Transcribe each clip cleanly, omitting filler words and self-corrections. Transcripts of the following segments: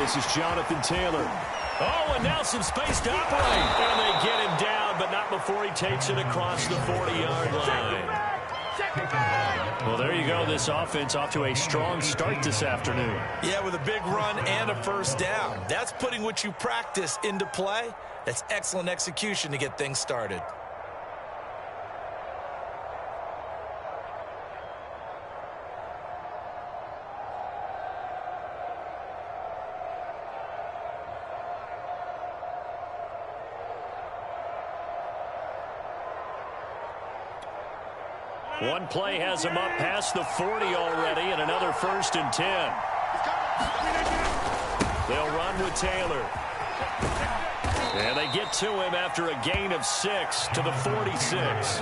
This is Jonathan Taylor. Oh, and now some space to operate. And they get him down, but not before he takes it across the 40-yard line. Well, there you go. This offense off to a strong start this afternoon. Yeah, with a big run and a first down. That's putting what you practice into play. That's excellent execution to get things started. One play has him up past the 40 already, and another 1st and 10. They'll run with Taylor. And they get to him after a gain of 6 to the 46.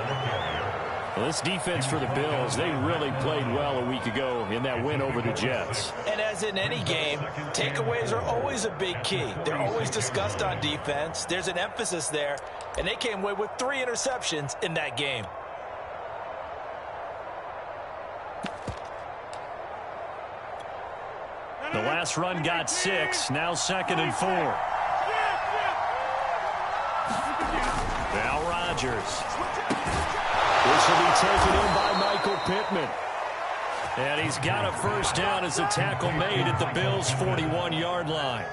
Well, this defense for the Bills, they really played well a week ago in that win over the Jets. And as in any game, takeaways are always a big key. They're always discussed on defense. There's an emphasis there, and they came away with 3 interceptions in that game. The last run got 6, now 2nd and 4. Now Rodgers. This will be taken in by Michael Pittman. And he's got a first down as the tackle made at the Bills' 41-yard line.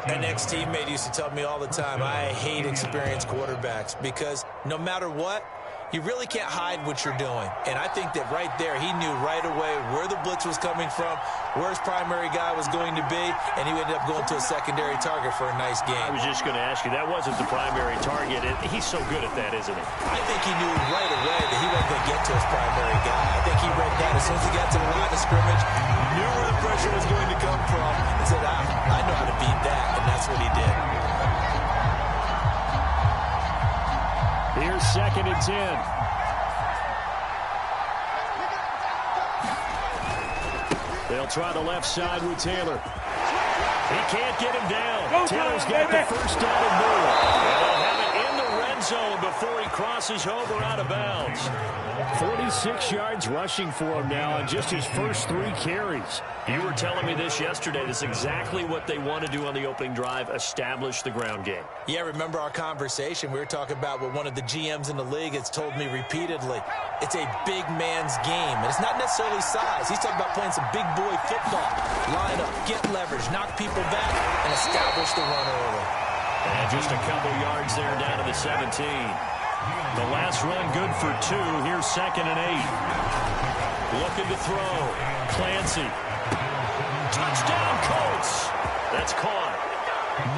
An ex-teammate used to tell me all the time, I hate experienced quarterbacks because no matter what, you really can't hide what you're doing. And I think that right there, he knew right away where the blitz was coming from, where his primary guy was going to be, and he ended up going to a secondary target for a nice game. I was just going to ask you, that wasn't the primary target. He's so good at that, isn't he? I think he knew right away that he wasn't going to get to his primary guy. I think he read that as soon as he got to the line of scrimmage, knew where the pressure was going to come from, and said, I know how to beat that, and that's what he did. Here's 2nd and 10. They'll try the left side with Taylor. He can't get him down. Taylor's got the first down and more. They'll have it in the red zone before he crosses over out of bounds. 46 yards rushing for him now on just his first 3 carries. You were telling me this yesterday. This is exactly what they want to do on the opening drive, establish the ground game. Yeah, remember our conversation? We were talking about what one of the GMs in the league has told me repeatedly. It's a big man's game, and it's not necessarily size. He's talking about playing some big boy football. Line up, get leverage, knock people back, and establish the run early. And just a couple yards there down to the 17. The last run good for 2. Here's 2nd and 8. Looking to throw. Clancy. Touchdown, Colts. That's caught.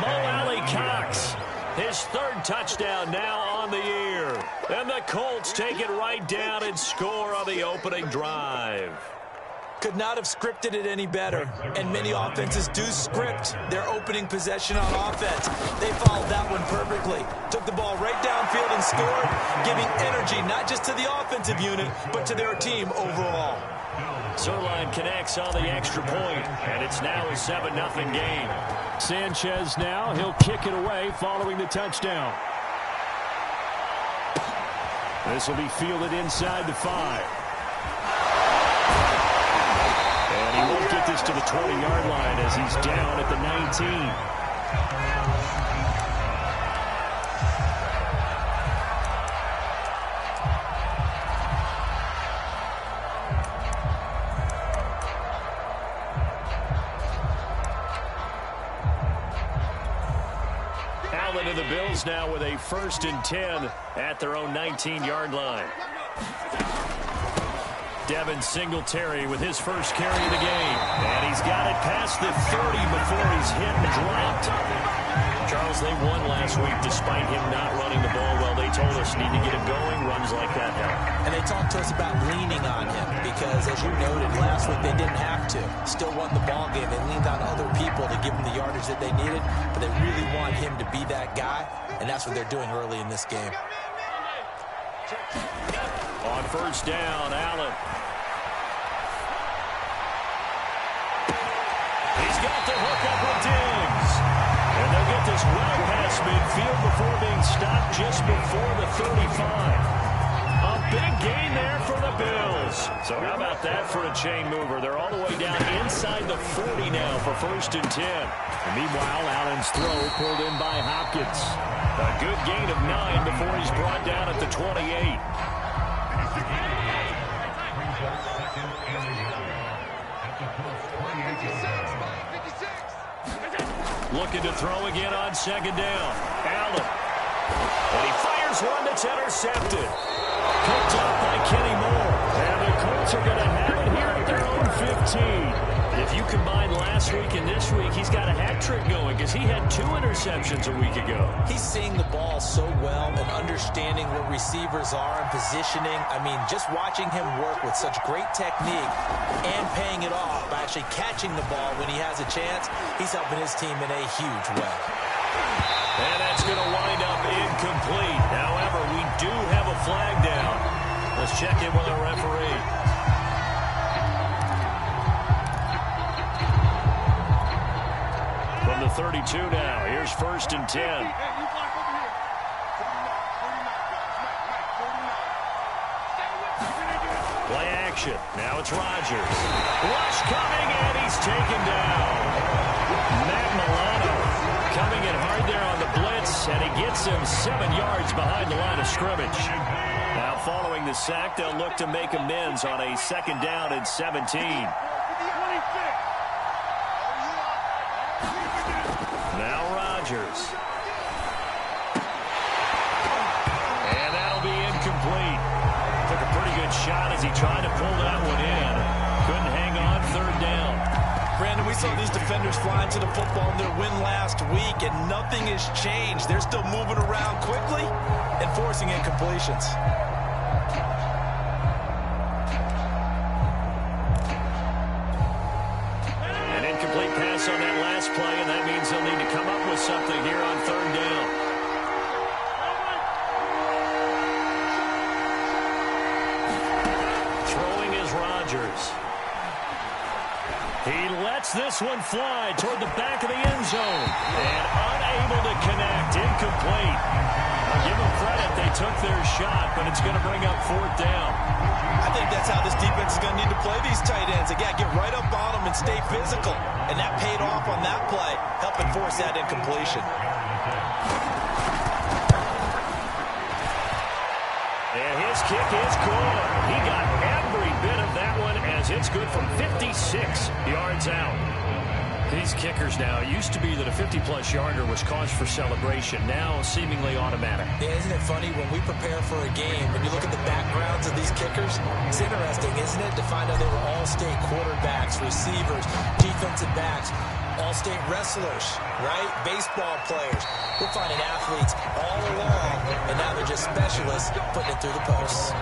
Mo Alley-Cox. His 3rd touchdown now on the year. And the Colts take it right down and score on the opening drive. Could not have scripted it any better. And many offenses do script their opening possession on offense. They followed that one perfectly. Took the ball right downfield and scored, giving energy not just to the offensive unit, but to their team overall. Zerline connects on the extra point, and it's now a 7-0 game. Sanchez now, he'll kick it away following the touchdown. This will be fielded inside the 5. And he won't get this to the 20-yard line as he's down at the 19. Allen and the Bills now with a 1st and 10 at their own 19-yard line. Devin Singletary with his first carry of the game. And he's got it past the 30 before he's hit and dropped. Charles, they won last week despite him not running the ball well. They told us need to get him going. Runs like that help. And they talked to us about leaning on him because, as you noted, last week they didn't have to. Still won the ball game. They leaned on other people to give them the yardage that they needed. But they really want him to be that guy. And that's what they're doing early in this game. On first down, Allen. He's got the hook up with Diggs. And they'll get this well past midfield before being stopped just before the 35. A Big gain there for the Bills. So how about that for a chain mover? They're all the way down inside the 40 now for 1st and 10. And meanwhile, Allen's throw pulled in by Hopkins. A good gain of 9 before he's brought down at the 28. Looking to throw again on 2nd down. Allen. And he fires one that's intercepted. Picked up by Kenny Moore. And the Colts are going to have it here at their own 15. If you combine last week and this week, he's got a hat trick going because he had 2 interceptions a week ago. He's seeing the ball so well and understanding what receivers are and positioning. I mean, just watching him work with such great technique and paying it off by actually catching the ball when he has a chance, he's helping his team in a huge way. And that's going to wind up incomplete. However, we do have a flag down. Let's check in with our referee. From the 32 now, here's 1st and 10. Play action. Now it's Rodgers. Rush coming, and he's taken down. Matt Milano coming in hard there on the blitz, and he gets him 7 yards behind the line of scrimmage. Now following the sack, they'll look to make amends on a 2nd down and 17. Now Rodgers. And that'll be incomplete. Took a pretty good shot as he tried to pull that one in. Couldn't hang on 3rd down. Brandon, we saw these defenders flying to the football in their win last week, and nothing has changed. They're still moving around quickly and forcing incompletions. An incomplete pass on that last play, and that means they'll need to come up with something here on 3rd down. Throwing is Rodgers. He lets this one fly toward the back of the end zone. And unable to connect. Incomplete. I'll give them credit. They took their shot, but it's going to bring up 4th down. I think that's how this defense is going to need to play these tight ends. Again, get right up on them and stay physical. And that paid off on that play, helping force that incompletion. And his kick is good. He got every bit of that one as it's good from 56 yards out. These kickers now, it used to be that a 50-plus yarder was cause for celebration. Now seemingly automatic. Yeah, isn't it funny when we prepare for a game, when you look at the backgrounds of these kickers, it's interesting, isn't it, to find out they were all-state quarterbacks, receivers, defensive backs, all-state wrestlers, right? Baseball players. We're finding athletes all along, and now they're just specialists putting it through the posts.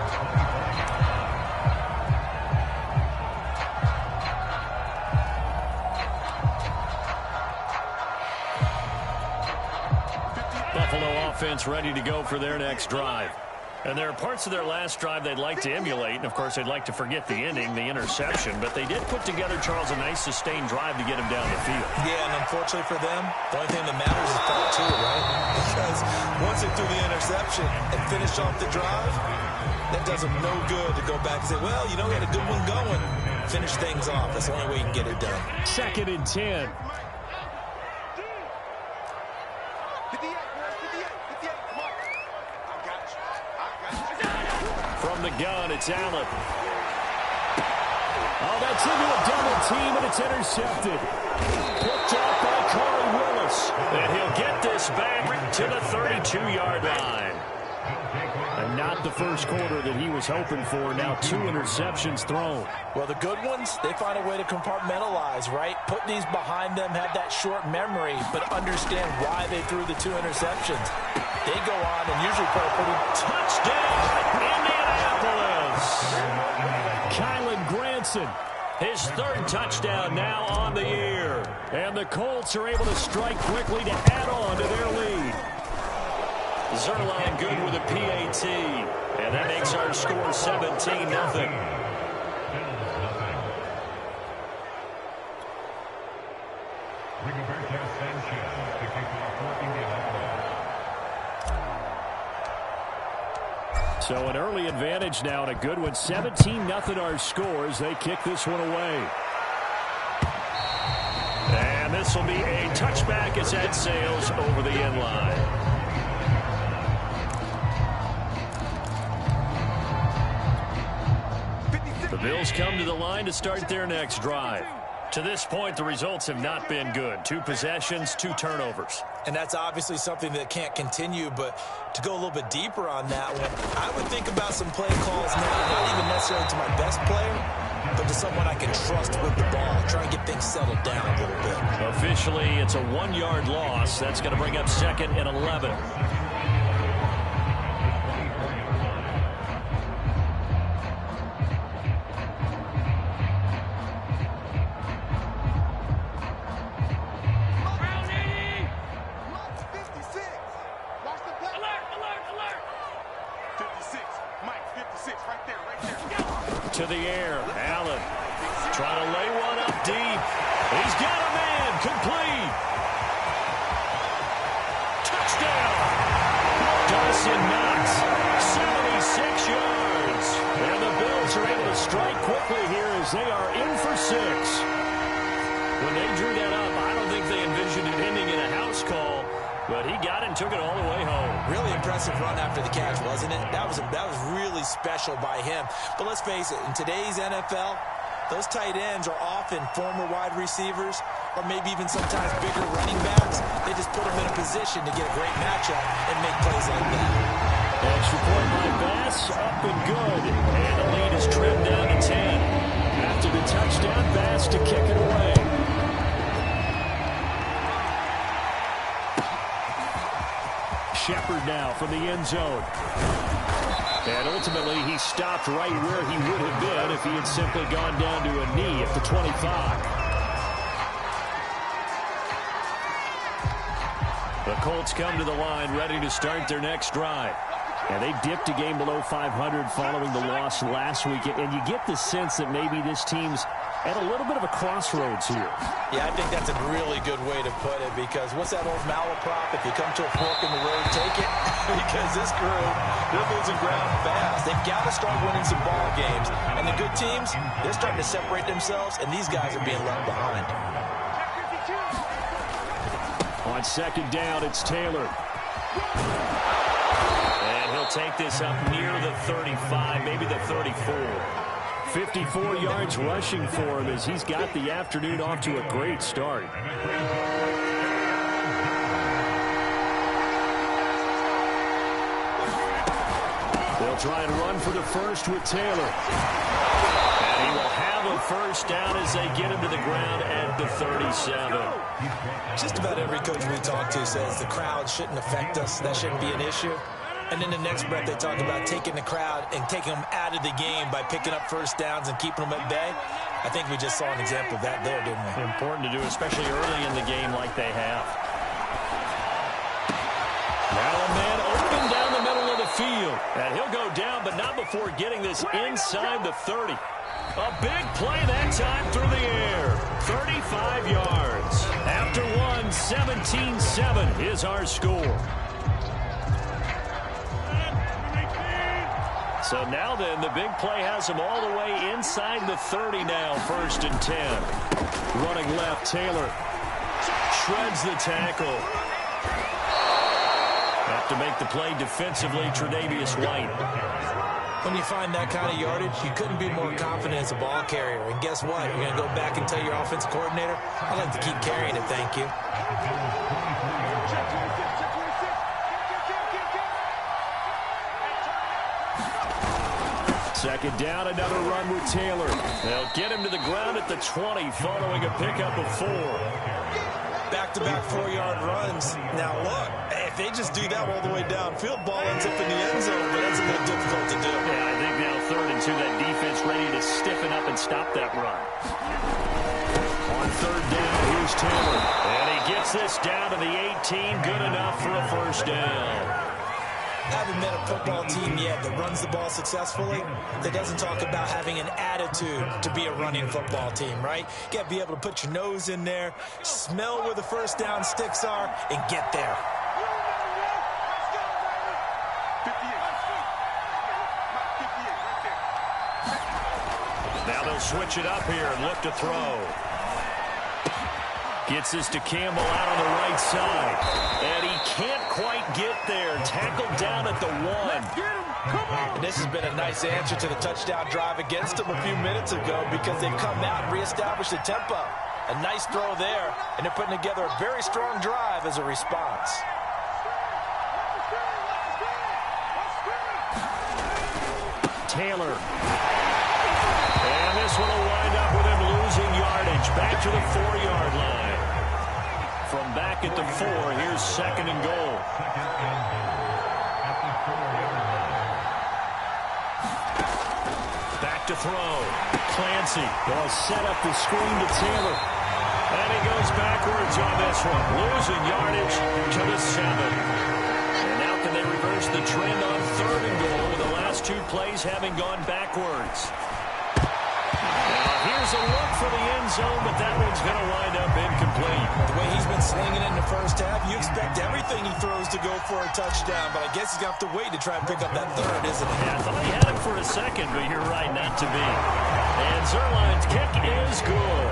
Buffalo offense ready to go for their next drive. And there are parts of their last drive they'd like to emulate, and of course they'd like to forget the ending, the interception, but they did put together, Charles, a nice sustained drive to get him down the field. Yeah, and unfortunately for them, the only thing that matters is part 2, right? Because once they threw the interception and finished off the drive, that does them no good to go back and say, well, you know, we had a good one going. Finish things off. That's the only way you can get it done. 2nd and 10. From the gun, it's Allen. Oh, that's into a double team, and it's intercepted. Picked up by Corey Willis. And he'll get this back to the 32-yard line. And not the first quarter that he was hoping for. Now 2 interceptions thrown. Well, the good ones, they find a way to compartmentalize, right? Put these behind them, have that short memory, but understand why they threw the 2 interceptions. They go on and usually put a pretty touchdown, Indianapolis. Kylan Granson, his 3rd touchdown now on the year. And the Colts are able to strike quickly to add on to their lead. Zerline good with a PAT. And that makes our score 17-0. So an early advantage now and a good one. 17-0 our scores. They kick this one away. And this will be a touchback as that sails over the end line. The Bills come to the line to start their next drive. To this point, the results have not been good. 2 possessions, 2 turnovers. And that's obviously something that can't continue, but to go a little bit deeper on that one, I would think about some play calls now, not even necessarily to my best player, but to someone I can trust with the ball, try and get things settled down a little bit. Officially, it's a 1-yard loss. That's going to bring up 2nd and 11. To the air, Allen trying to lay one up deep. He's got a man, complete. Touchdown. Dawson Knox, 76 yards. And the Bills are able to strike quickly here as they are in for 6. When they drew that up, I don't think they envisioned it ending in a house call. But he got it and took it all the way home. Really impressive run after the catch, wasn't it? That was really special by him. But let's face it, in today's NFL, those tight ends are often former wide receivers or maybe even sometimes bigger running backs. They just put them in a position to get a great matchup and make plays like that. Extra point by Bass, up and good. And the lead is trimmed down to 10. After the touchdown, Bass to kick it away. Shepard now from the end zone. And ultimately, he stopped right where he would have been if he had simply gone down to a knee at the 25. The Colts come to the line ready to start their next drive. And they dipped a game below 500 following the loss last week. And you get the sense that maybe this team's at a little bit of a crossroads here. Yeah, I think that's a really good way to put it, because what's that old malaprop? If you come to a fork in the road, take it. Because this crew, they're losing ground fast. They've got to start winning some ball games. And the good teams, they're starting to separate themselves, and these guys are being left behind. On 2nd down, it's Taylor. And he'll take this up near the 35, maybe the 34. 54 yards rushing for him as he's got the afternoon off to a great start. They'll try and run for the first with Taylor. And he will have a first down as they get him to the ground at the 37. Just about every coach we talk to says the crowd shouldn't affect us. That shouldn't be an issue. And in the next breath, they talk about taking the crowd and taking them out of the game by picking up first downs and keeping them at bay. I think we just saw an example of that there, didn't we? Important to do, especially early in the game like they have. Now a man open down the middle of the field. And he'll go down, but not before getting this inside the 30. A big play that time through the air. 35 yards. After one, 17-7 is our score. So now then, the big play has him all the way inside the 30 now, 1st and 10. Running left, Taylor shreds the tackle. Have to make the play defensively, Tre'Davious White. When you find that kind of yardage, you couldn't be more confident as a ball carrier. And guess what? You're going to go back and tell your offensive coordinator, I'd like to keep carrying it, thank you. Second down, another run with Taylor. They'll get him to the ground at the 20 following a pickup of 4. Back-to-back 4-yard runs. Now, look, if they just do that all the way downfield, ball ends up in the end zone, but that's a little difficult to do. Yeah, I think now 3rd and 2, that defense ready to stiffen up and stop that run. On 3rd down, here's Taylor. And he gets this down to the 18, good enough for a first down. I haven't met a football team yet that runs the ball successfully that doesn't talk about having an attitude to be a running football team, right? You got to be able to put your nose in there, smell where the first down sticks are, and get there. They'll switch it up here and look to throw. Gets this to Campbell out on the right side. And he can't quite get there. Tackled down at the 1. And this has been a nice answer to the touchdown drive against them a few minutes ago because they've come out and reestablished the tempo. A nice throw there, and they're putting together a very strong drive as a response. Taylor. And this one will wind up with him losing yardage. Back to the 4-yard line. From back at the 4, here's 2nd and goal. Back to throw. Clancy will set up the screen to Taylor. And he goes backwards on this one. Losing yardage to the 7. And now can they reverse the trend on 3rd and goal with the last 2 plays having gone backwards? Now here's a look for the end zone, but that one's going to wind up incomplete. The way he's been slinging in the first half, you expect everything he throws to go for a touchdown, but I guess he's going to have to wait to try and pick up that 3rd, isn't he? Yeah, I thought he had him for a second, but you're right, not to be. And Zuerlein's kick is good.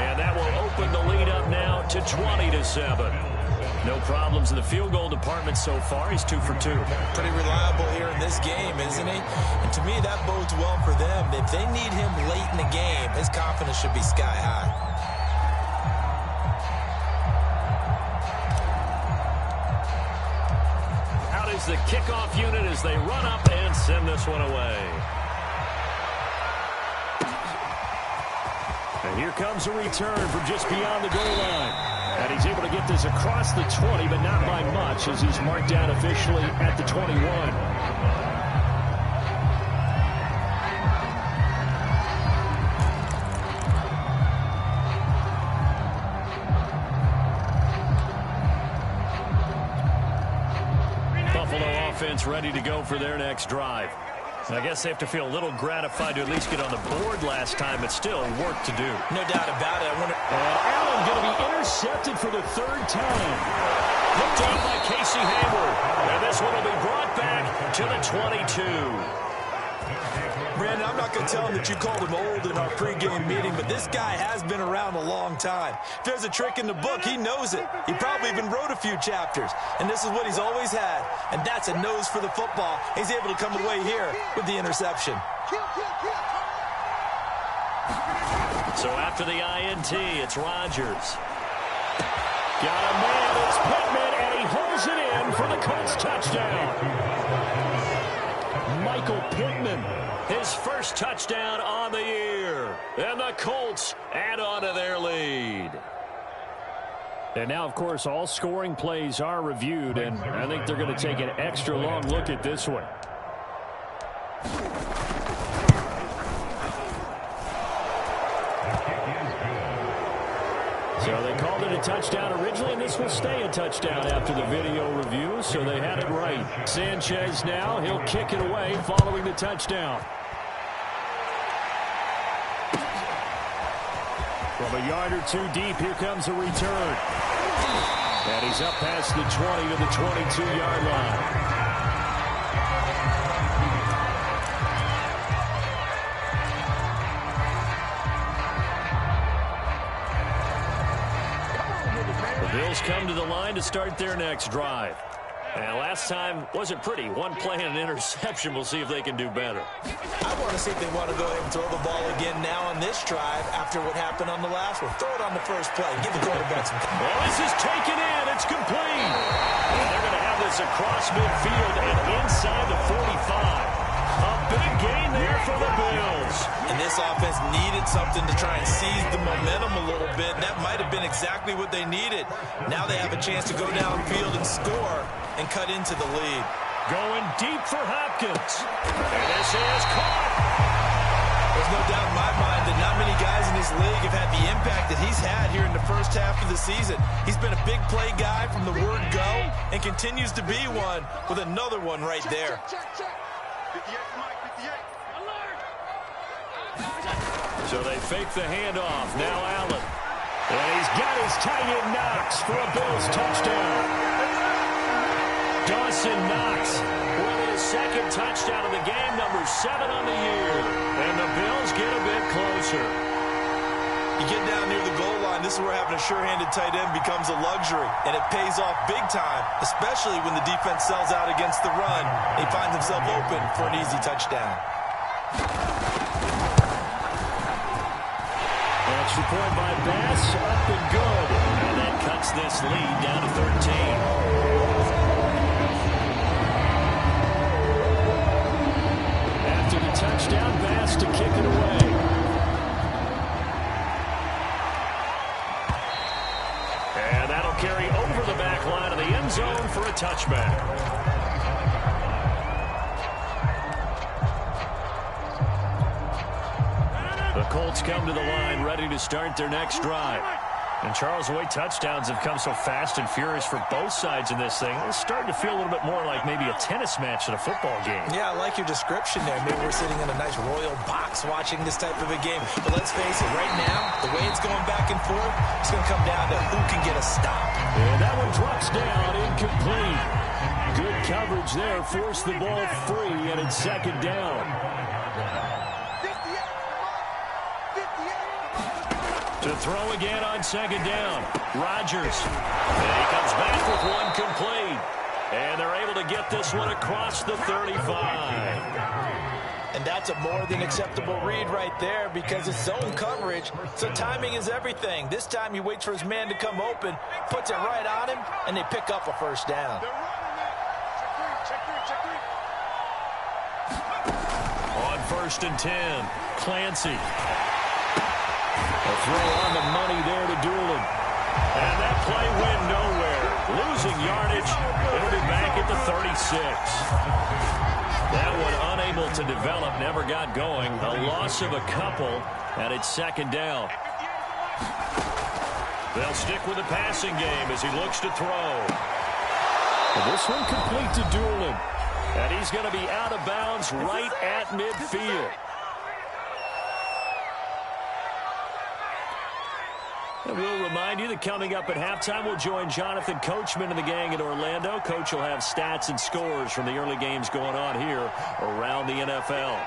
And that will open the lead up now to 20-7. No problems in the field goal department so far. He's 2 for 2. Pretty reliable here in this game, isn't he? And to me, that bodes well for them. If they need him late in the game, his confidence should be sky high. Out is the kickoff unit as they run up and send this one away. And here comes a return from just beyond the goal line. And he's able to get this across the 20, but not by much, as he's marked down officially at the 21. Buffalo offense ready to go for their next drive. I guess they have to feel a little gratified to at least get on the board last time, but still work to do. No doubt about it. And Allen going to be intercepted for the 3rd time. Looked on by Casey Hayward. And this one will be brought back to the 22. Brandon, I'm not going to tell him that you called him old in our pregame meeting, but this guy has been around a long time. If there's a trick in the book, he knows it. He probably even wrote a few chapters, and this is what he's always had, and that's a nose for the football. He's able to come away here with the interception. So after the INT, it's Rodgers. Got a man, it's Pittman, and he holds it in for the Colts touchdown. Michael Pittman, his first touchdown on the year. And the Colts add on to their lead. And now, of course, all scoring plays are reviewed, and I think they're going to take an extra long look at this one. So they called it a touchdown originally, and this will stay a touchdown after the video review, so they had it right. Sanchez now, he'll kick it away following the touchdown. From a yard or 2 deep, here comes a return. And he's up past the 20 to the 22-yard line. Bills come to the line to start their next drive. And last time wasn't pretty. 1 play and an interception. We'll see if they can do better. I want to see if they want to go ahead and throw the ball again now on this drive after what happened on the last one. Throw it on the first play. Give the quarterback some time. Well, this is taken in. It's complete. And they're going to have this across midfield and inside the 45. A big gain there for the Bills. And this offense needed something to try and seize the momentum a little bit. That might have been exactly what they needed. Now they have a chance to go downfield and score and cut into the lead. Going deep for Hopkins. And this is caught. There's no doubt in my mind that not many guys in this league have had the impact that he's had here in the first half of the season. He's been a big play guy from the word go and continues to be one with another one right there. So they fake the handoff. Now Allen. And he's got his tight end Knox for a Bills touchdown. Dawson Knox with his second touchdown of the game, number 7 on the year. And the Bills get a bit closer. You get down near the goal line, this is where having a sure-handed tight end becomes a luxury, and it pays off big time, especially when the defense sells out against the run. He finds himself open for an easy touchdown. Extra point by Bass, up and good. And that cuts this lead down to 13. After the touchdown, Bass to kick it away. And that'll carry over the back line of the end zone for a touchback. The Colts come to the line, ready to start their next drive. And Charles, the way touchdowns have come so fast and furious for both sides in this thing, it's starting to feel a little bit more like maybe a tennis match at a football game. Yeah, I like your description there. Maybe we're sitting in a nice royal box watching this type of a game. But let's face it, right now, the way it's going back and forth, it's going to come down to who can get a stop. And that one drops down, incomplete. Good coverage there, forced the ball free, and it's second down. To throw again on second down. Rodgers. And he comes back with one complete. And they're able to get this one across the 35. And that's a more than acceptable read right there because it's zone coverage, so timing is everything. This time he waits for his man to come open, puts it right on him, and they pick up a first down. On 1st and 10, Clancy. A throw on the money there to Doolin. And that play went nowhere. Losing yardage. It'll be back at the 36. That one unable to develop, never got going. A loss of a couple, and it's second down. They'll stick with the passing game as he looks to throw. And this one complete to Doolin. And he's going to be out of bounds right at midfield. And we'll remind you that coming up at halftime, we'll join Jonathan Coachman and the gang in Orlando. Coach will have stats and scores from the early games going on here around the NFL.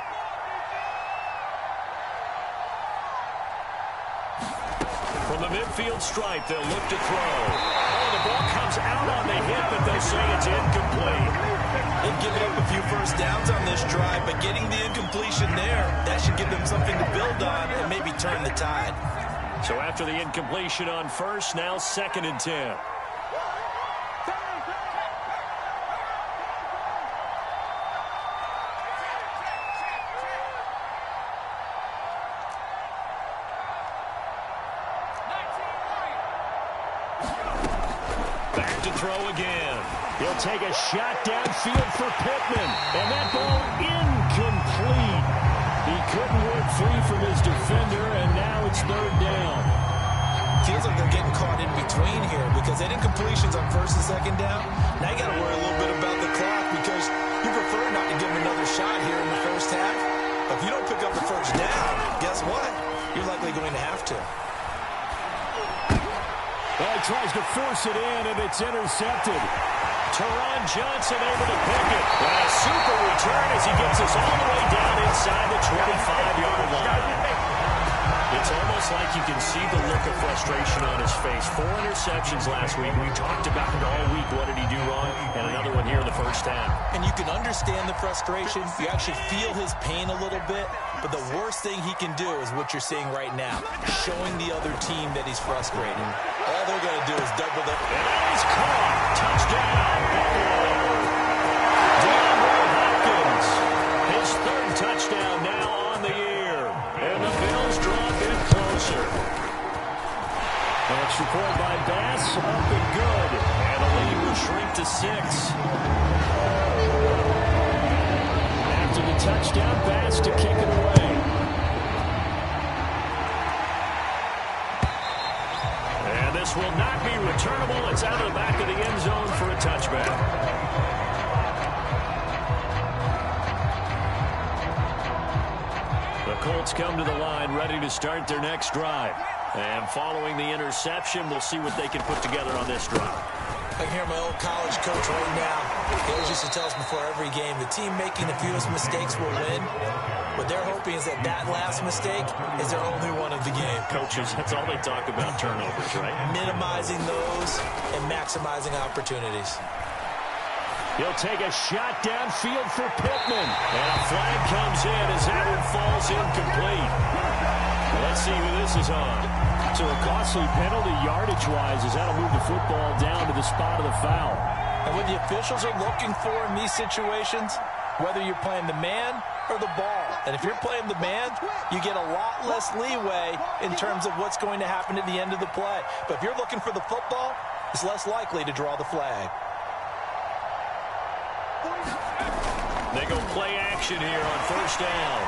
From the midfield stripe, they'll look to throw. Oh, the ball comes out on the hit, but they'll say it's incomplete. They've given up a few first downs on this drive, but getting the incompletion there, that should give them something to build on and maybe turn the tide. So after the incompletion on first, now 2nd and 10. Back to throw again. He'll take a shot downfield for Pittman. And that ball incomplete. He couldn't work free from his defender, and now it's 3rd down. Feels like they're getting caught in between here because that incompletion's on 1st and 2nd down. Now you got to worry a little bit about the clock because you prefer not to give him another shot here in the first half. But if you don't pick up the first down, guess what? You're likely going to have to. Well, he tries to force it in, and it's intercepted. Teron Johnson able to pick it. And a super return as he gets us all the way down inside the 25-yard line. It's almost like you can see the look of frustration on his face. 4 interceptions last week. We talked about it all week. What did he do wrong? And another one here in the first half. And you can understand the frustration. You actually feel his pain a little bit. But the worst thing he can do is what you're seeing right now, showing the other team that he's frustrated. All they're going to do is double the... And that is caught. Touchdown. DeAndre Hopkins. His 3rd touchdown now on the year. And the Bills draw a bit closer. Extra point by Bass. Up and good. And the lead will shrink to 6. After the touchdown, Bass to kick it away. And this will not be returnable. It's out of the back of the end zone for a touchback. The Colts come to the line, ready to start their next drive. And following the interception, we'll see what they can put together on this drive. I can hear my old college coach right now. He always used to tell us before every game, the team making the fewest mistakes will win. What they're hoping is that last mistake is their only one of the game. Coaches, that's all they talk about, turnovers, right? Minimizing those and maximizing opportunities. He'll take a shot downfield for Pittman. And a flag comes in as that one falls incomplete. Let's see who this is on. So a costly penalty yardage-wise as that'll move the football down to the spot of the foul. And what the officials are looking for in these situations, whether you're playing the man or the ball. And if you're playing the man, you get a lot less leeway in terms of what's going to happen at the end of the play. But if you're looking for the football, it's less likely to draw the flag. They go play action here on first down.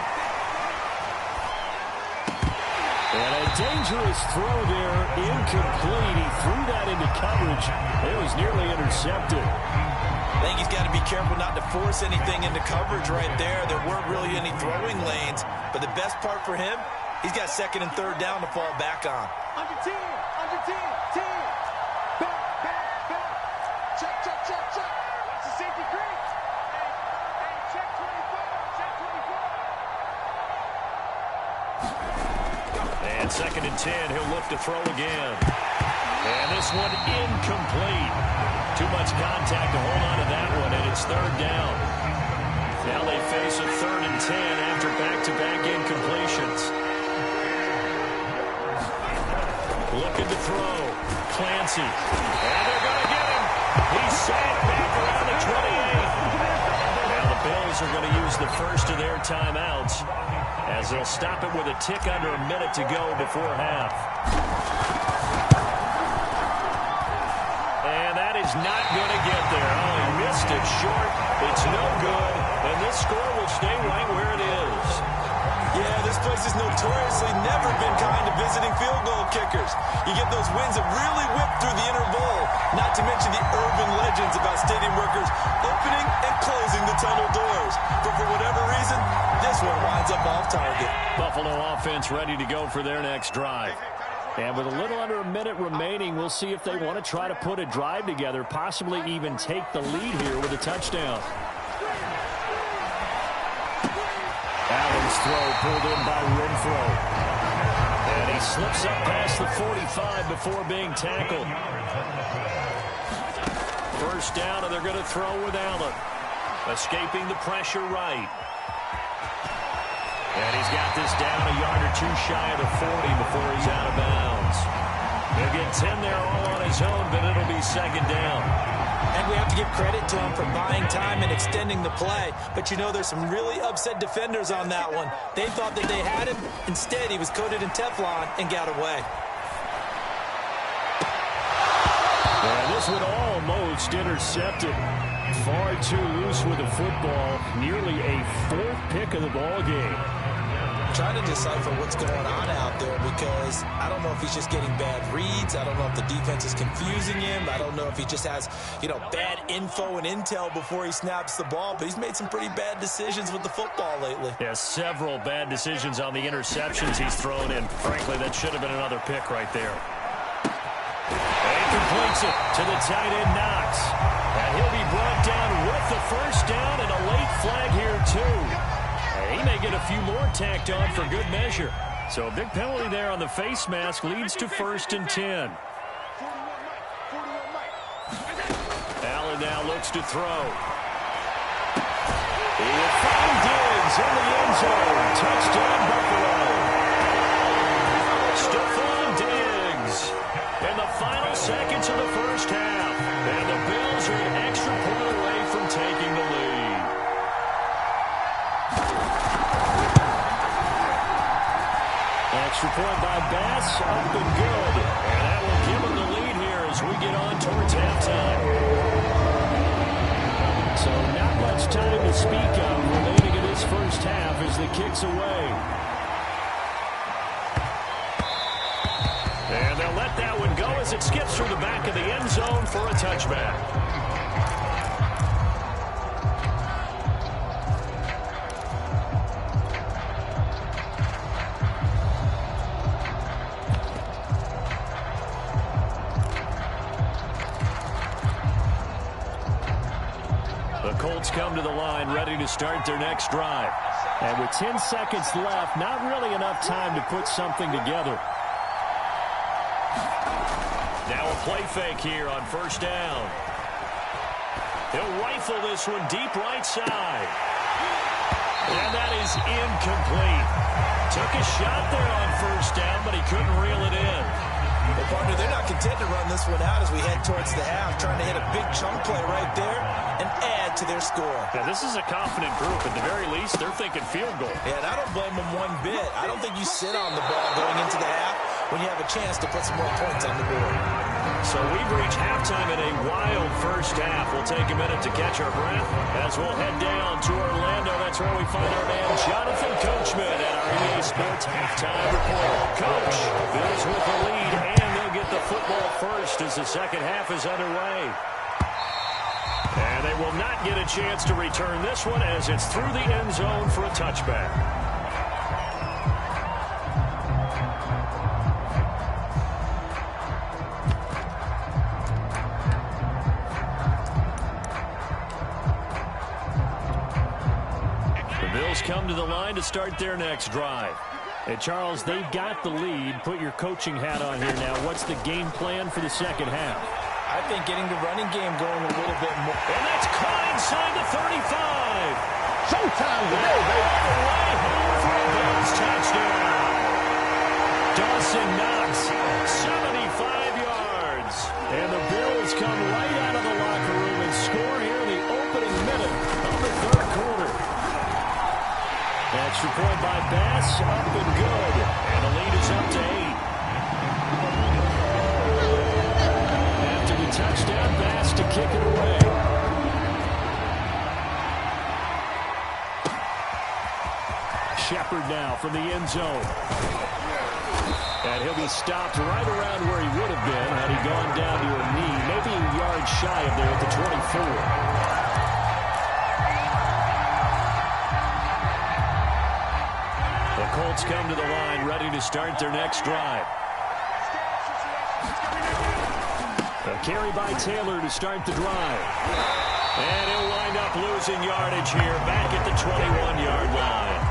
And a dangerous throw there, incomplete. He threw that into coverage. It was nearly intercepted. I think he's got to be careful not to force anything into coverage right there. There weren't really any throwing lanes. But the best part for him, he's got second and third down to fall back on. On your team, team. Back. Check. Watch the safety green. Hey, check 24. And second and 10, he'll look to throw again. And this one incomplete. Too much contact to hold on to that one, and it's third down. Now they face a third and 10 after back-to-back incompletions. Looking to throw. Clancy. And they're going to get him. He's sacked back around the 28. Now the Bills are going to use the first of their timeouts as they'll stop it with a tick under a minute to go before half. And that is not going to get there. Oh, he missed it short. It's no good. And this score will stay right where it is. Yeah, this place has notoriously never been kind to visiting field goal kickers. You get those wins that really whip through the inner bowl, not to mention the urban legends about stadium workers opening and closing the tunnel doors. But for whatever reason, this one winds up off target. Buffalo offense ready to go for their next drive. And with a little under a minute remaining, we'll see if they want to try to put a drive together, possibly even take the lead here with a touchdown. Allen's throw pulled in by Renfro. And he slips up past the 45 before being tackled. First down, and they're going to throw with Allen. Escaping the pressure right. And he's got this down a yard or two shy of the 40 before he's out of bounds. He'll get 10 there all on his own, but it'll be second down. And we have to give credit to him for buying time and extending the play. But you know, there's some really upset defenders on that one. They thought that they had him. Instead, he was coated in Teflon and got away. And this one almost intercepted. Far too loose with the football. Nearly a fourth pick of the ball game. Trying to decipher what's going on out there because I don't know if he's just getting bad reads. I don't know if the defense is confusing him. I don't know if he just has, bad info and intel before he snaps the ball. But he's made some pretty bad decisions with the football lately. Yeah, several bad decisions on the interceptions he's thrown in. Frankly, that should have been another pick right there. And he completes it to the tight end, Knox. And he'll be brought down with the first down and a late flag here, too. He may get a few more tacked on for good measure. So a big penalty there on the face mask leads to first and 10. Allen now looks to throw. He will find Diggs in the end zone. Touchdown, Buffalo. Stephon Diggs in the final seconds of the first half. And the Bills are an extra point away from taking the lead. Extra point by Bass, up and good. And that will give them the lead here as we get on towards halftime. So not much time to speak of remaining in this first half as the kick's away. And they'll let that one go as it skips through the back of the end zone for a touchback. Colts come to the line, ready to start their next drive. And with 10 seconds left, not really enough time to put something together. Now a play fake here on first down. He'll rifle this one deep right side. And that is incomplete. Took a shot there on first down, but he couldn't reel it in. Well, partner, they're not content to run this one out as we head towards the half, trying to hit a big chunk play right there and add to their score. Now, this is a confident group. At the very least, they're thinking field goal. Yeah, and I don't blame them one bit. I don't think you sit on the ball going into the half when you have a chance to put some more points on the board. So we've reached halftime in a wild first half. We'll take a minute to catch our breath as we'll head down to Orlando. That's where we find our man Jonathan Coachman at our EA Sports Halftime Report. Coach, Bills with the lead, and they'll get the football first as the second half is underway. And they will not get a chance to return this one as it's through the end zone for a touchback. Come to the line to start their next drive. Hey, Charles, they've got the lead. Put your coaching hat on here now. What's the game plan for the second half? I think getting the running game going a little bit more. And that's caught inside the 35. Showtime today, baby. Right home for a Bills touchdown. Dawson Knox, 75 yards. And the Bills come right out of the locker room and score here in the opening minute of the third quarter. Extra point by Bass, up and good. And the lead is up to 8. After the touchdown, Bass to kick it away. Shepard now from the end zone. And he'll be stopped right around where he would have been had he gone down to a knee, maybe a yard shy of there at the 24. Colts come to the line, ready to start their next drive. A carry by Taylor to start the drive. And he'll wind up losing yardage here, back at the 21-yard line.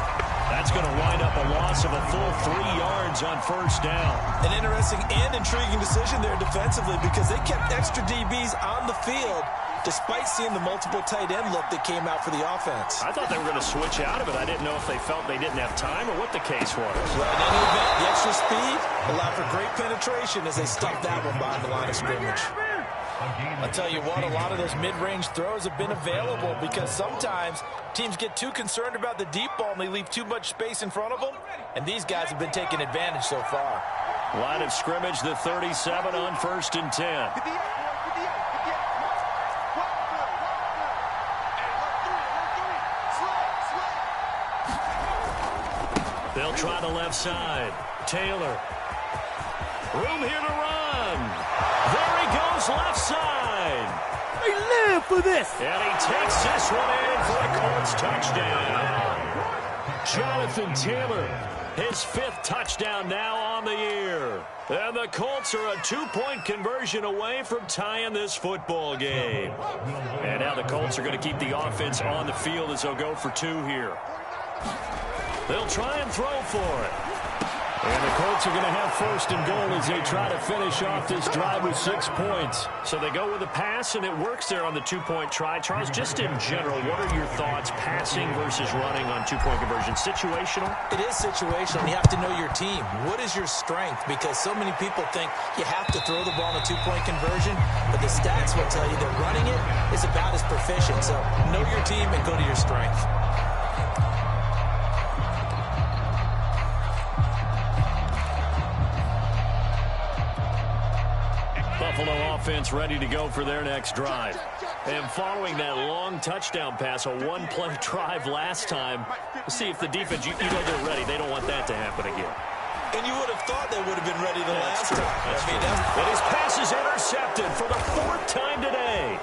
That's going to wind up a loss of a full 3 yards on first down. An interesting and intriguing decision there defensively because they kept extra DBs on the field despite seeing the multiple tight end look that came out for the offense. I thought they were going to switch out of it. I didn't know if they felt they didn't have time or what the case was. Well, in any event, the extra speed allowed for great penetration as they stuffed that one behind the line of scrimmage. I'll tell you what, a lot of those mid-range throws have been available because sometimes teams get too concerned about the deep ball and they leave too much space in front of them, and these guys have been taking advantage so far. Line of scrimmage, the 37 on 1st and 10. They'll try the left side. Taylor. Room here to run. There he goes, left side. They live for this. And he takes this one in for a Colts touchdown. Jonathan Taylor, his 5th touchdown now on the year. And the Colts are a 2-point conversion away from tying this football game. And now the Colts are going to keep the offense on the field as they'll go for 2 here. They'll try and throw for it. And the Colts are going to have 1st and goal as they try to finish off this drive with 6 points. So they go with a pass, and it works there on the 2-point try. Charles, just in general, what are your thoughts, passing versus running on 2-point conversion? Situational? It is situational. You have to know your team. What is your strength? Because so many people think you have to throw the ball in a 2-point conversion, but the stats will tell you that running it is about as proficient. So know your team and go to your strength. Buffalo offense ready to go for their next drive. And following that long touchdown pass, a 1-play drive last time, we'll see if the defense, you know they're ready. They don't want that to happen again. And you would have thought they would have been ready the last time. And his pass is intercepted for the 4th time today.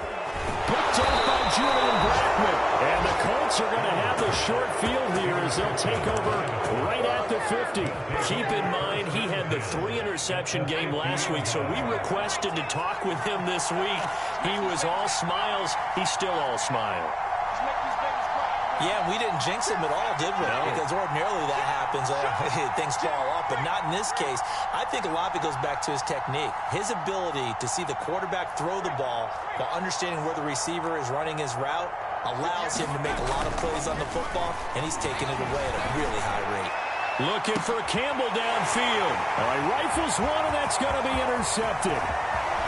Picked off by Julian Blackman. And the Colts are going to have the short field here as they'll take over right at the 50. Keep in mind, he had the 3-interception game last week, so we requested to talk with him this week. He was all smiles. He's still all smile. Yeah, we didn't jinx him at all, did we? No. Because ordinarily that happens. Things fall off, but not in this case. I think a lot of it goes back to his technique. His ability to see the quarterback throw the ball while understanding where the receiver is running his route allows him to make a lot of plays on the football, and he's taking it away at a really high rate. Looking for Campbell downfield. All right, rifles one, and that's going to be intercepted.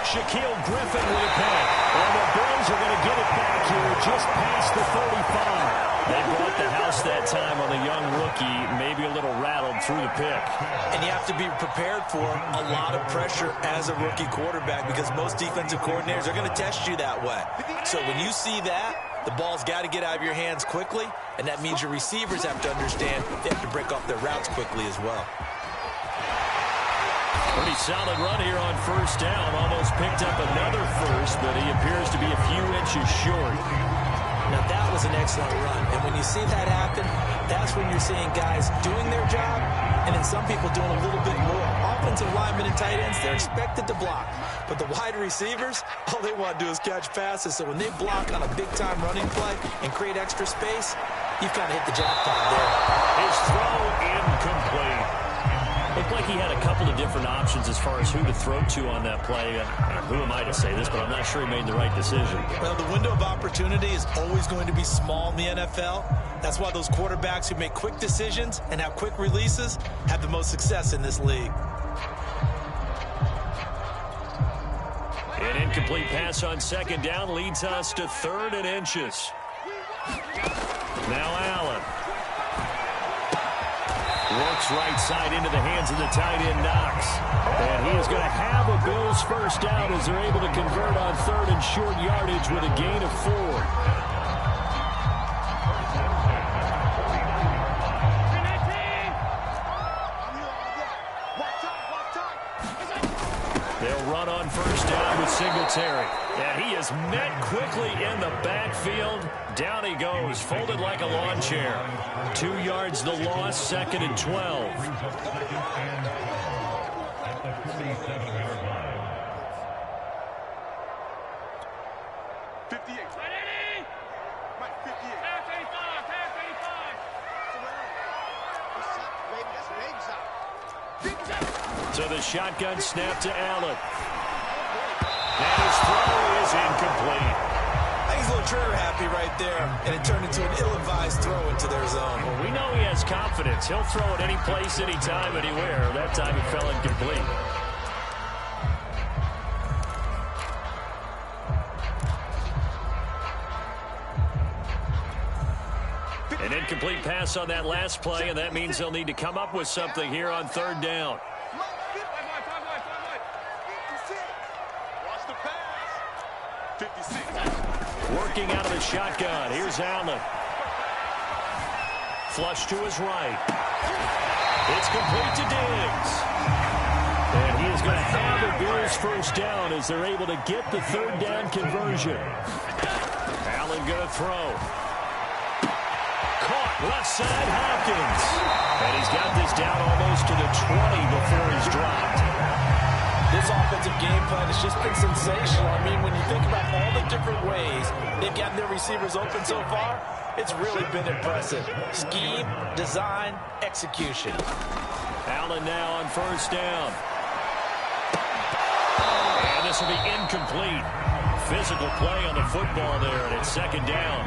Shaquille Griffin with a pick. And the Bills are going to get it back here just past the 35. They brought the house that time on the young rookie, maybe a little rattled through the pick. And you have to be prepared for a lot of pressure as a rookie quarterback because most defensive coordinators are going to test you that way. So when you see that, the ball's got to get out of your hands quickly, and that means your receivers have to understand they have to break off their routes quickly as well. Pretty solid run here on first down. Almost picked up another first, but he appears to be a few inches short. Now, that was an excellent run. And when you see that happen, that's when you're seeing guys doing their job and then some people doing a little bit more. Offensive linemen and tight ends, they're expected to block. But the wide receivers, all they want to do is catch passes. So when they block on a big-time running play and create extra space, you've kind of hit the jackpot there. His throw incomplete. Looked like he had a couple of different options as far as who to throw to on that play. Who am I to say this, but I'm not sure he made the right decision. Well, the window of opportunity is always going to be small in the NFL. That's why those quarterbacks who make quick decisions and have quick releases have the most success in this league. An incomplete pass on second down leads us to 3rd and inches. Now Allen. Works right side into the hands of the tight end, Knox. And he is going to have a Bills first down as they're able to convert on 3rd and short yardage with a gain of 4. They'll run on first down with Singletary. And he is met quickly in the backfield. Down he goes, folded like a lawn chair. 2 yards the loss, 2nd and 12. So the shotgun snap to Allen. And his throw is incomplete. I think he's a little trigger happy right there, and it turned into an ill-advised throw into their zone. Well, we know he has confidence. He'll throw it any place, anytime, anywhere. That time it fell incomplete. An incomplete pass on that last play, and that means they'll need to come up with something here on 3rd down. Working out of the shotgun. Here's Allen. Flush to his right. It's complete to Diggs. And he is going to have the Bills first down as they're able to get the 3rd down conversion. Allen going to throw. Caught left side Hopkins. And he's got this down almost to the 20 before he's dropped. This offensive game plan has just been sensational. I mean, when you think about all the different ways they've gotten their receivers open so far, it's really been impressive. Scheme, design, execution. Allen now on first down. And this will be incomplete. Physical play on the football there, and it's 2nd down.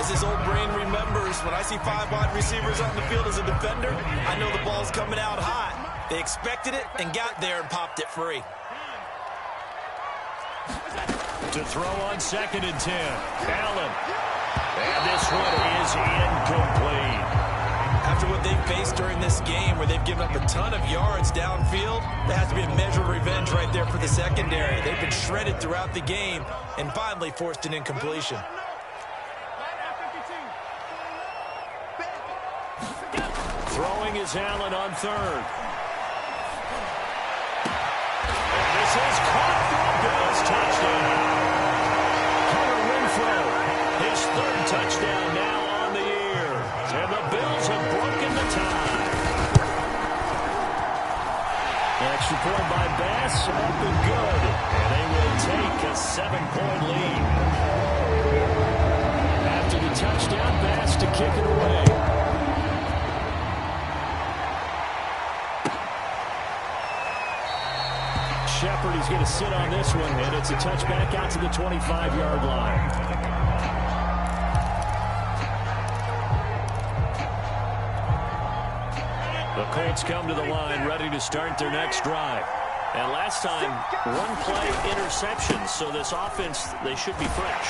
As his old brain remembers, when I see 5 wide receivers on the field as a defender, I know the ball's coming out hot. They expected it and got there and popped it free. To throw on 2nd and 10. Allen. And this one is incomplete. After what they've faced during this game where they've given up a ton of yards downfield, there has to be a measure of revenge right there for the secondary. They've been shredded throughout the game and finally forced an incompletion. Throwing is Allen on 3rd. And this is caught for a Bills touchdown. Hunter Renfrow, his 3rd touchdown now on the year. And the Bills have broken the tie. Extra point by Bass, up and good. And they will take a 7-point lead. After the touchdown, Bass to kick it away. Shepard is going to sit on this one, and it's a touchback out to the 25-yard line. The Colts come to the line, ready to start their next drive. And last time, one-play interception, so this offense, they should be fresh.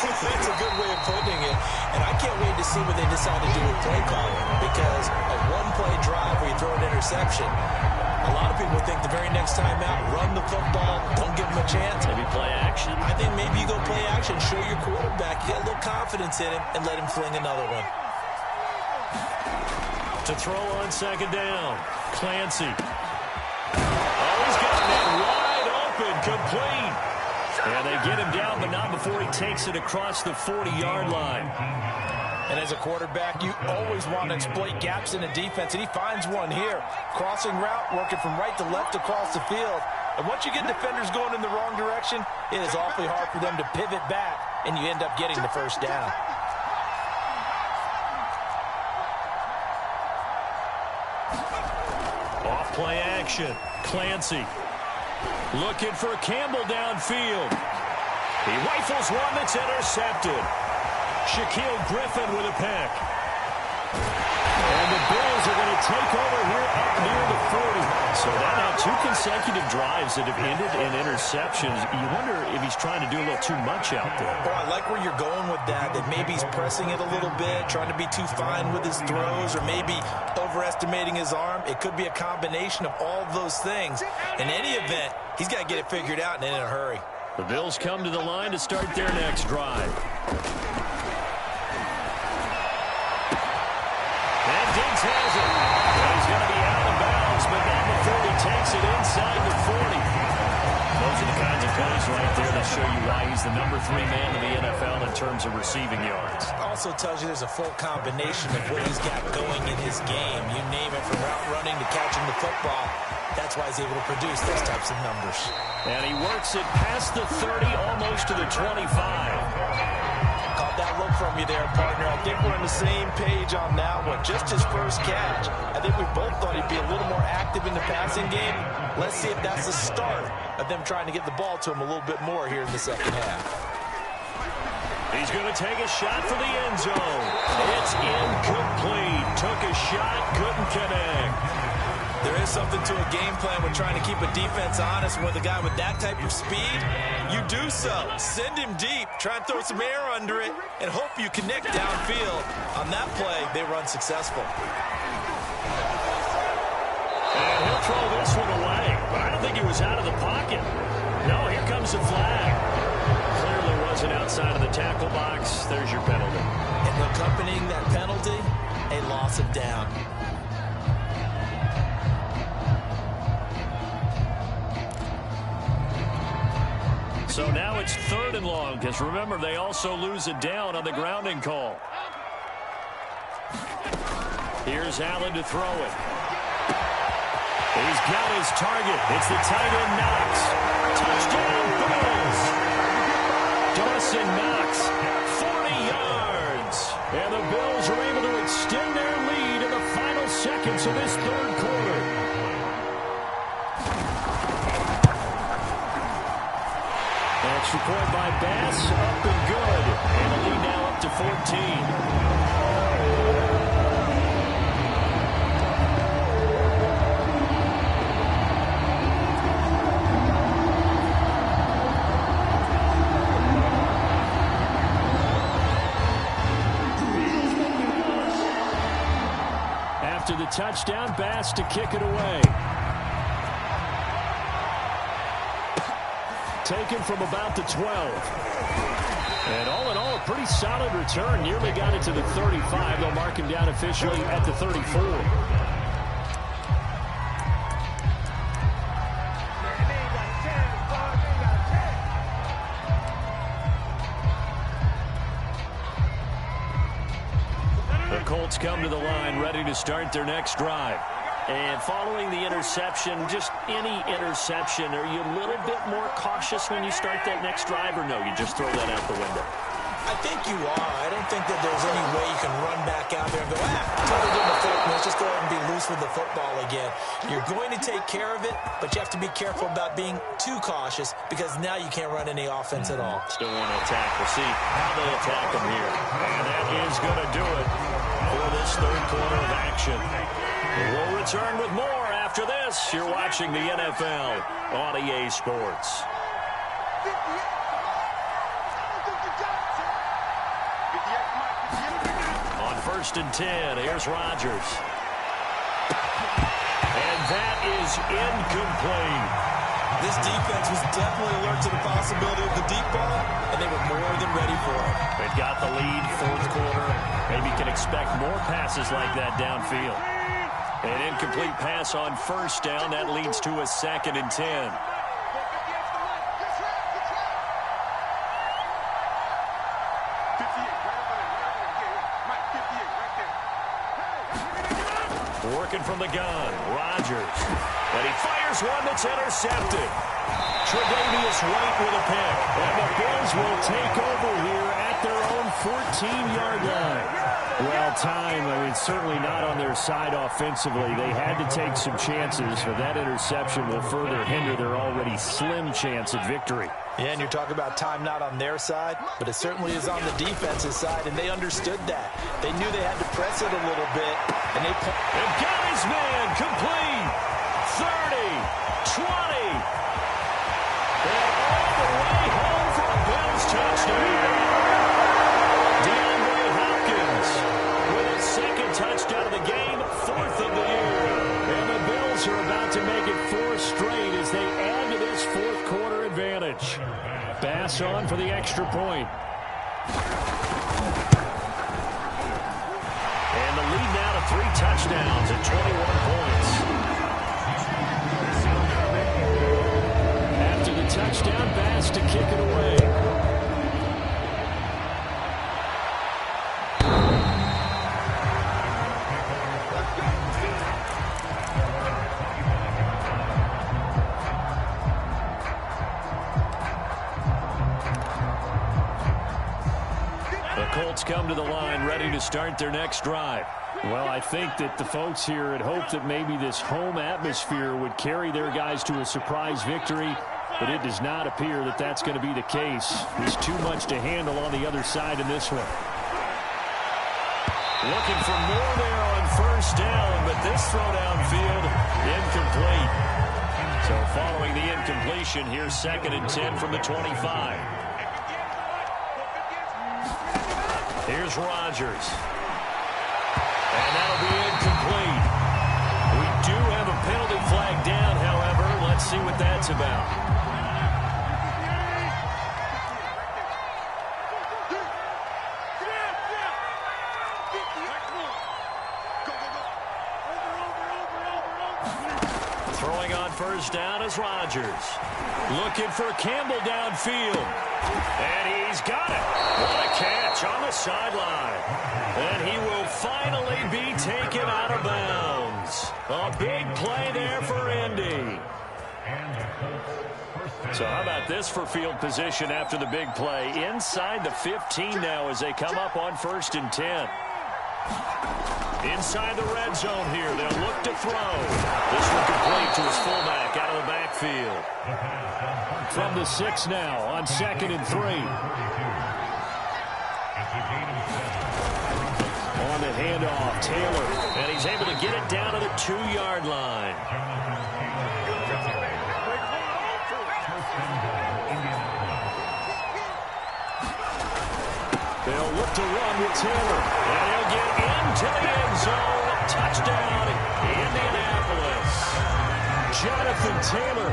That's a good way of putting it, and I can't wait to see what they decide to do with play calling, because a one-play drive where you throw an interception, a lot of people think the very next time out, run the football, don't give them a chance. Maybe play action. I think maybe you go play action, show your quarterback, you get a little confidence in him, and let him fling another one. To throw on second down, Clancy. Oh, he's got that wide open, complete. And they get him down, but not before he takes it across the 40-yard line. And as a quarterback, you always want to exploit gaps in the defense, and he finds one here. Crossing route, working from right to left across the field. And once you get defenders going in the wrong direction, it is awfully hard for them to pivot back, and you end up getting the first down. Off-play action. Clancy looking for Campbell downfield. He rifles one that's intercepted. Shaquille Griffin with a pick. And the Bills are going to take over here up near the 40. So that now 2 consecutive drives that have ended in interceptions. You wonder if he's trying to do a little too much out there. Oh, I like where you're going with that maybe he's pressing it a little bit, trying to be too fine with his throws, or maybe overestimating his arm. It could be a combination of all of those things. In any event, he's got to get it figured out and in a hurry. The Bills come to the line to start their next drive. And Diggs has it. Well, he's going to be out of bounds, but not before he takes it inside the 40. Those are the kinds of plays right there that show you why he's the #3 man in the NFL in terms of receiving yards. Also tells you there's a full combination of what he's got going in his game. You name it, from route running to catching the football. That's why he's able to produce those types of numbers. And he works it past the 30, almost to the 25. Caught that look from you there, partner. I think we're on the same page on that one. Just his first catch. I think we both thought he'd be a little more active in the passing game. Let's see if that's the start of them trying to get the ball to him a little bit more here in the second half. He's going to take a shot for the end zone. It's incomplete. Took a shot, couldn't connect. There is something to a game plan with trying to keep a defense honest. With a guy with that type of speed, you do so. Send him deep, try and throw some air under it, and hope you connect downfield. On that play, they run successful. And he'll throw this one away, but I don't think he was out of the pocket. No, here comes the flag. Clearly wasn't outside of the tackle box. There's your penalty. And accompanying that penalty, a loss of down. So now it's 3rd and long, because remember, they also lose it down on the grounding call. Here's Allen to throw it. He's got his target. It's the tight end, Knox. Touchdown, Bills. Dawson Knox, 40 yards. And the Bills are able to extend their lead in the final seconds of this 3rd quarter. Extra point by Bass, up and good. And the lead now up to 14. After the touchdown, Bass to kick it away. Taken from about the 12. And all in all, a pretty solid return. Nearly got it to the 35. They'll mark him down officially at the 34. The Colts come to the line, ready to start their next drive. And following the interception, just any interception, are you a little bit more cautious when you start that next drive, or no, you just throw that out the window? I think you are. I don't think that there's any way you can run back out there and go, totally different foot. Let's just go ahead and be loose with the football again. You're going to take care of it, but you have to be careful about being too cautious because now you can't run any offense at all. Still want to attack. We'll see how they attack them here. And that is going to do it for this third quarter of action. We'll return with more after this. You're watching the NFL on EA Sports. On 1st and 10, here's Rodgers. And that is incomplete. This defense was definitely alert to the possibility of the deep ball, and they were more than ready for it. They've got the lead, fourth quarter. Maybe can expect more passes like that downfield. An incomplete pass on 1st down. That leads to a 2nd and 10. Working from the gun, Rodgers. And he fires one that's intercepted. Tre'Davious White with a pick. And the Bills will take over here at their own 14-yard line. Well, time, certainly not on their side offensively. They had to take some chances, but that interception will further hinder their already slim chance at victory. Yeah, and you're talking about time not on their side, but it certainly is on the defensive side, and they understood that. They knew they had to press it a little bit, and they got his man complete. 30, 20, and all the way home for a Bills touchdown. With his 2nd touchdown of the game, 4th of the year. And the Bills are about to make it 4 straight as they add to this 4th quarter advantage. Bass on for the extra point. And the lead now to 3 touchdowns at 21 points. After the touchdown, Bass to kick it away. Colts come to the line ready to start their next drive. Well, I think that the folks here had hoped that maybe this home atmosphere would carry their guys to a surprise victory, but it does not appear that that's going to be the case. There's too much to handle on the other side in this one. Looking for more there on 1st down, but this throw downfield incomplete. So following the incompletion, here's 2nd and 10 from the 25. Here's Rodgers. And that'll be incomplete. We do have a penalty flag down, however. Let's see what that's about. Throwing on 1st down is Rodgers. Looking for Campbell downfield. And he's got it. What a catch on the sideline. And he will finally be taken out of bounds. A big play there for Indy. So how about this for field position after the big play? Inside the 15 now as they come up on 1st and 10. Inside the red zone here. They'll look to throw. This one complete to his fullback out of the backfield. From the 6 now on 2nd and 3. On the handoff, Taylor. And he's able to get it down to the 2-yard line. They'll look to run with Taylor. And he'll get into the end zone. Touchdown, Indianapolis. Jonathan Taylor,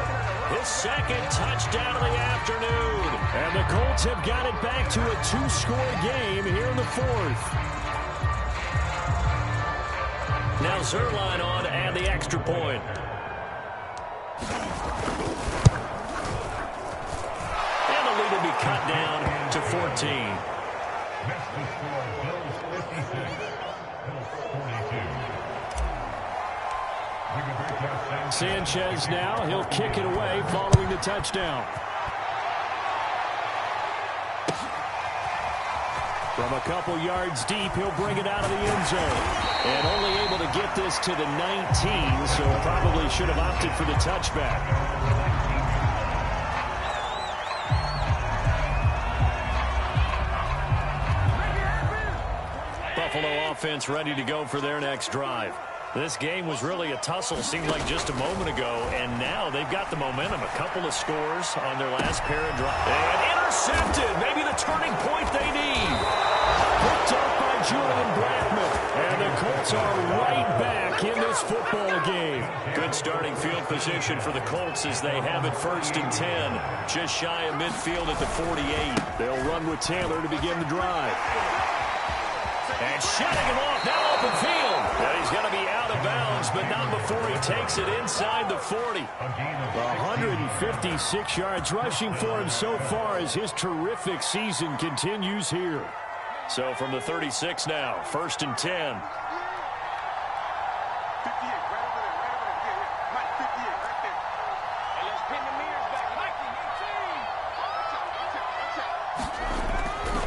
his 2nd touchdown of the afternoon. And the Colts have got it back to a 2-score game here in the 4th. Now Zerline on to add the extra point. And the lead will be cut down to 14. Sanchez now, he'll kick it away following the touchdown. From a couple yards deep, he'll bring it out of the end zone. And only able to get this to the 19, so probably should have opted for the touchback. Buffalo offense ready to go for their next drive. This game was really a tussle, seemed like just a moment ago, and now they've got the momentum. A couple of scores on their last pair of drives. And intercepted! Maybe the turning point they need. Picked up by Julian Blackman. And the Colts are right back in this football game. Good starting field position for the Colts as they have it 1st and 10. Just shy of midfield at the 48. They'll run with Taylor to begin the drive. And shutting him off, now open field. And he's going to be out of bounds, but not before he takes it inside the 40. 156 yards rushing for him so far as his terrific season continues here. So from the 36 now, 1st and 10.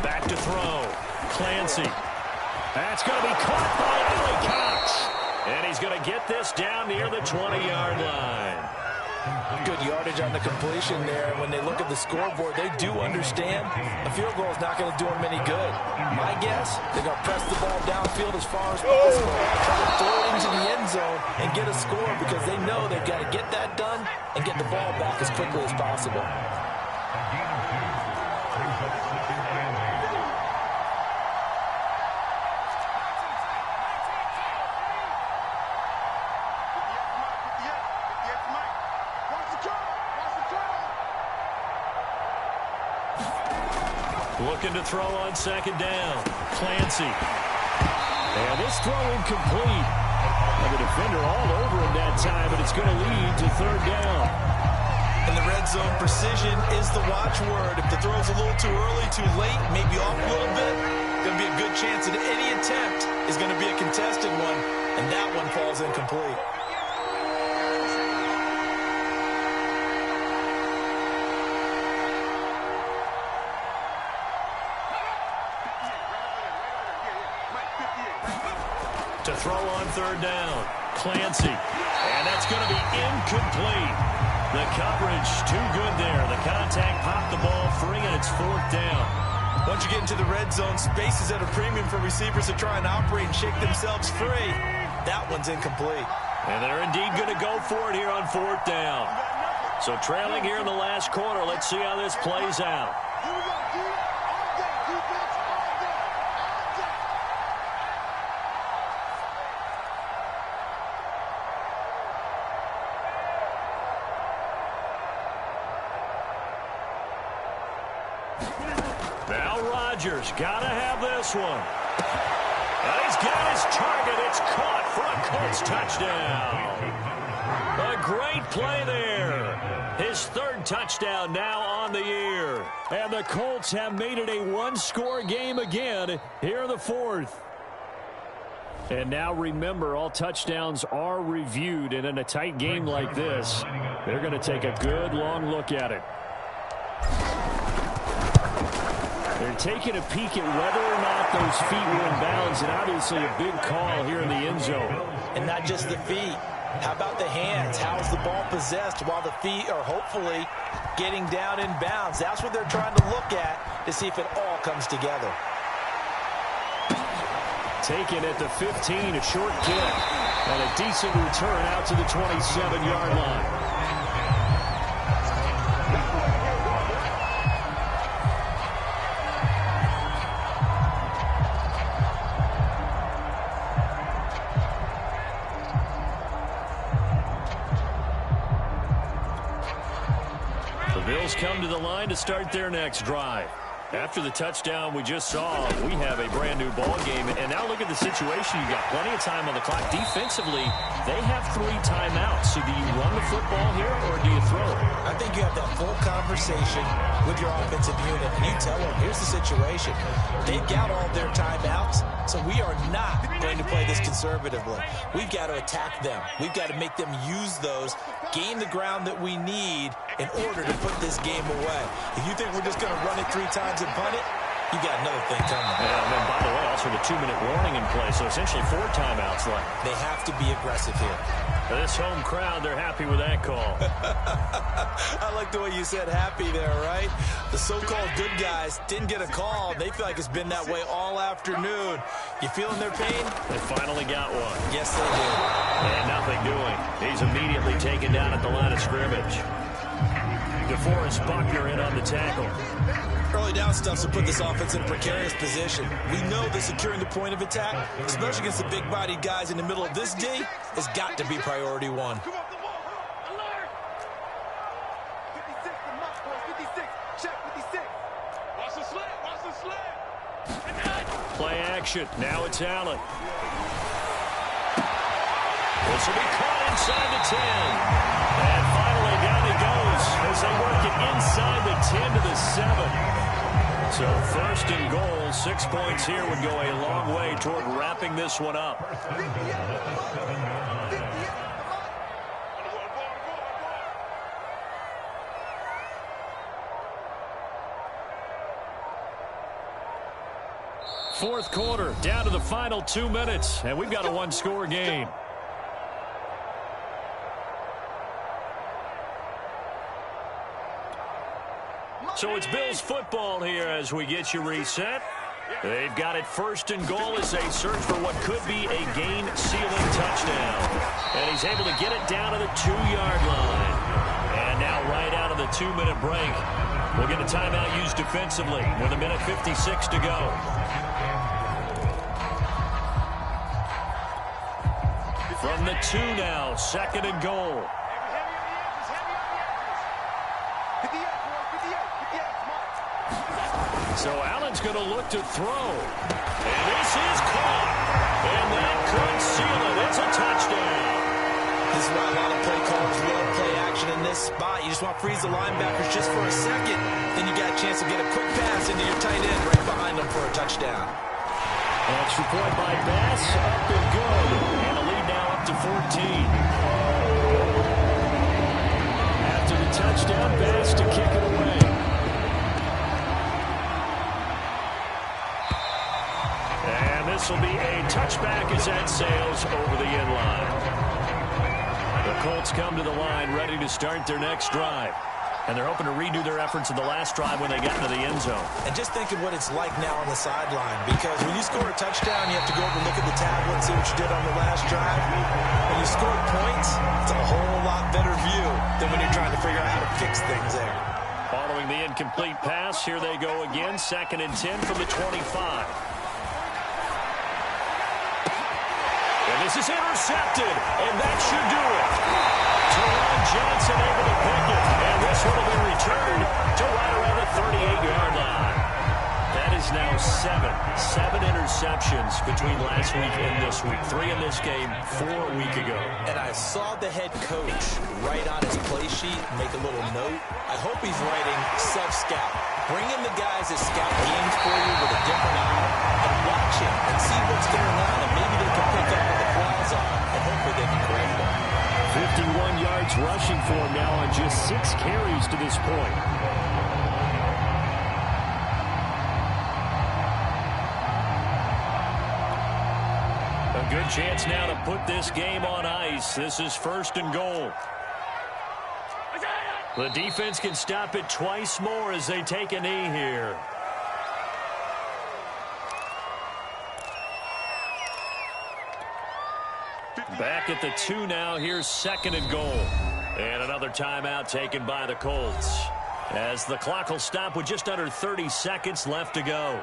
Back to throw. Clancy. That's going to be caught by Allie Cox. And he's going to get this down near the 20-yard line. Good yardage on the completion there. And when they look at the scoreboard, they do understand a field goal is not going to do them any good. My guess, they're going to press the ball downfield as far as possible, try to throw it into the end zone and get a score because they know they've got to get that done and get the ball back as quickly as possible. Looking to throw on 2nd down. Clancy. And this throw incomplete. And the defender all over him that time, but it's going to lead to 3rd down. In the red zone, precision is the watchword. If the throw's a little too early, too late, maybe off a little bit, going to be a good chance that any attempt is going to be a contested one, and that one falls incomplete. To throw on 3rd down. Clancy. And that's going to be incomplete. The coverage too good there. The contact popped the ball free, and it's 4th down. Once you get into the red zone, space is at a premium for receivers to try and operate and shake themselves free. That one's incomplete. And they're indeed going to go for it here on 4th down. So trailing here in the last quarter. Let's see how this plays out. Now Rodgers got to have this one. And he's got his target. It's caught for a Colts touchdown. A great play there. His 3rd touchdown now on the year. And the Colts have made it a one-score game again here in the 4th. And now remember, all touchdowns are reviewed. And in a tight game like this, they're going to take a good long look at it. They're taking a peek at whether or not those feet were in bounds, and obviously a big call here in the end zone. And not just the feet. How about the hands? How's the ball possessed while the feet are hopefully getting down in bounds? That's what they're trying to look at to see if it all comes together. Taken at the 15, a short kick. And a decent return out to the 27-yard line. Bills come to the line to start their next drive. After the touchdown we just saw, we have a brand new ball game. And now look at the situation. You got plenty of time on the clock. Defensively, they have 3 timeouts. So do you run the football here or do you throw it? I think you have that full conversation with your offensive unit. And you tell them, here's the situation. They've got all their timeouts, so we are not going to play this conservatively. We've got to attack them. We've got to make them use those, gain the ground that we need in order to put this game away. If you think we're just going to run it 3 times and punt it, You got another thing coming. Yeah, and then, by the way, also the 2-minute warning in play, so essentially 4 timeouts left. They have to be aggressive here. This home crowd, they're happy with that call. I like the way you said happy there, right? The so-called good guys didn't get a call. They feel like it's been that way all afternoon. You feeling their pain? They finally got one. Yes, they do. And nothing doing. He's immediately taken down at the line of scrimmage. DeForest Buckner in on the tackle. Early down stuff to put this offense in a precarious position. We know that securing the point of attack, especially against the big-bodied guys in the middle of this D, has got to be priority one. Play action. Now it's Allen. This will be caught inside the 10. And finally down he goes as they work it inside the 10 to the 7. So first and goal, 6 points here would go a long way toward wrapping this one up. Fourth quarter, down to the final 2 minutes, and we've got a one-score game. So it's Bills football here as we get you reset. They've got it first and goal as they search for what could be a game-sealing touchdown. And he's able to get it down to the 2-yard line. And now right out of the 2-minute break, we'll get a timeout used defensively with 1:56 to go. From the 2 now, second and goal. So Allen's going to look to throw. And this is caught. And that could seal it. It's a touchdown. This is why a lot of play callers love play action in this spot. You just want to freeze the linebackers just for a second. Then you got a chance to get a quick pass into your tight end right behind them for a touchdown. Extra point by Bass. Up and good. And a lead now up to 14. After the touchdown, Bass to kick it away. This will be a touchback as that sails over the end line. The Colts come to the line ready to start their next drive. And they're hoping to redo their efforts in the last drive when they got into the end zone. And just think of what it's like now on the sideline. Because when you score a touchdown, you have to go over and look at the tablet and see what you did on the last drive. When you score points, it's a whole lot better view than when you're trying to figure out how to fix things there. Following the incomplete pass, here they go again. 2nd and 10 from the 25. This is intercepted, and that should do it. Teron Johnson able to pick it, and this one will be returned to right around the 38-yard line. That is now 7 interceptions between last week and this week. 3 in this game, 4 a week ago. And I saw the head coach write on his play sheet, make a little note. I hope he's writing self-scout. Bring in the guys that scout games for you with a different eye and watch him and see what's going on, and maybe they can pick up what the flaws are, and hopefully they can correct them. 51 yards rushing for him now on just 6 carries to this point. A good chance now to put this game on ice. This is first and goal. The defense can stop it twice more as they take a knee here. Back at the 2 now. Here's 2nd and goal. And another timeout taken by the Colts, as the clock will stop with just under 30 seconds left to go.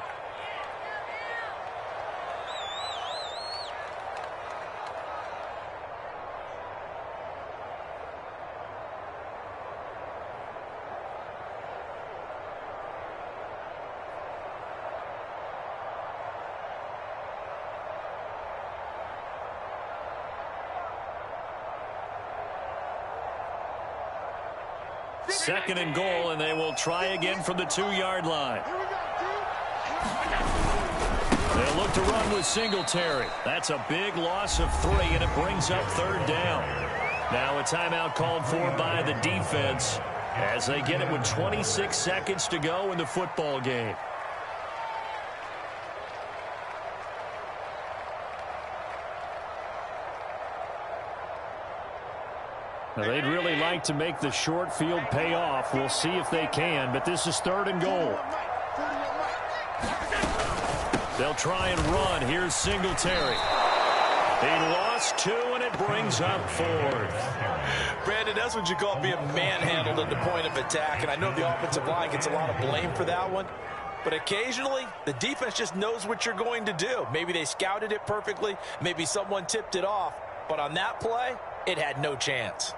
Second and goal, and they will try again from the 2-yard line. They'll look to run with Singletary. That's a big loss of 3, and it brings up 3rd down. Now a timeout called for by the defense as they get it with 26 seconds to go in the football game. Now, they'd really like to make the short field pay off. We'll see if they can, but this is 3rd and goal. They'll try and run. Here's Singletary. He lost 2, and it brings up 4th. Brandon, that's what you call being manhandled at the point of attack, and I know the offensive line gets a lot of blame for that one, but occasionally the defense just knows what you're going to do. Maybe they scouted it perfectly, maybe someone tipped it off, but on that play, it had no chance.